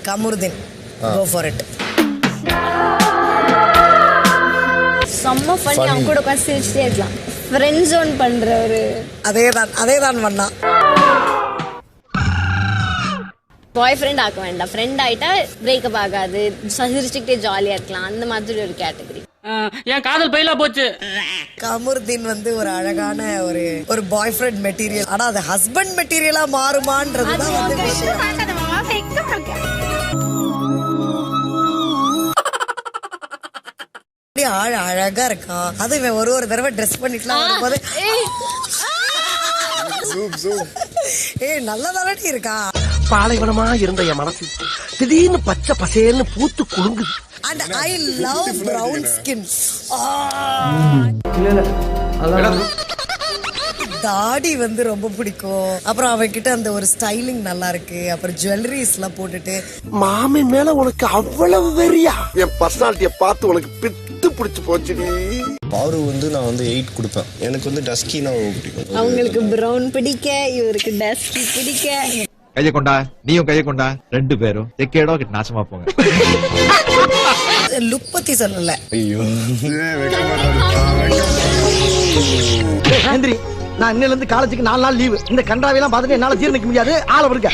Kamaruddin, go for it. செம்ம funny, அவங்க கூட உட்காந்து சிரிச்சுட்டே இருக்கலாம். ஃப்ரெண்ட் ஜோன் பண்ற ஒரு அதேதான் பண்ணா. பாய் ஃப்ரெண்ட் ஆக்க வேண்டாம், ஃப்ரெண்ட் ஆயிட்டா பிரேக்கப் ஆகாது, சிரிச்சுக்கிட்டே ஜாலியா இருக்கலாம், அந்த மாதிரி ஒரு கேட்டகரி. என் காதல் பயிலா போச்சு. கமருதீன் வந்து ஒரு அழகான ஒரு பாய் ஃப்ரெண்ட் மெட்டீரியல். ஆனா அது ஹஸ்பண்ட் மெட்டீரியலா மாறுமான்றதுதான் வந்து விஷயம். அழகா இருக்கான். அது ஒரு தடவை ட்ரெஸ் பண்ணிட்டுலாம் வரும்போது நல்லதானே இருக்கா. பாலைவனமா இருந்த என் மனசு திடீர்னு பச்சை பசேல்னு பூத்து குலுங்குது. And I love brown skin. தாடி வந்து ரொம்ப பிடிக்கும். அப்புறம் அவன்கிட்ட அந்த ஒரு ஸ்டைலிங் நல்லா இருக்கு. அப்புறம் ஜுவல்லரிஸ் எல்லாம் போட்டுட்டு. மாமி மேல உனக்கு அவ்வளவு வெறியா? என் பர்சனாலிட்டிய பார்த்து உனக்கு பித்து பிடிச்சு போச்சுடி. பாரு வந்து நான் வந்து 8 கொடுப்பேன். எனக்கு வந்து டஸ்கினா பிடிக்கும். அவங்களுக்கு பிரவுன் பிடிக்க, இவருக்கு டஸ்கி பிடிக்க. கைய கொண்டா, நீயும் கைய கொண்டா, 2 பேரும் எக்கேடோ நாசமா போங்க. லுக் பத்தி சொல்லல. ஐயோ நான் இன்னில இருந்து காலேஜுக்கு 4 நாள் லீவு. இந்த கண்டாவையெல்லாம் பார்த்துட்டு என்னால ஜீரணிக்க முடியாது. ஆள விடுங்க.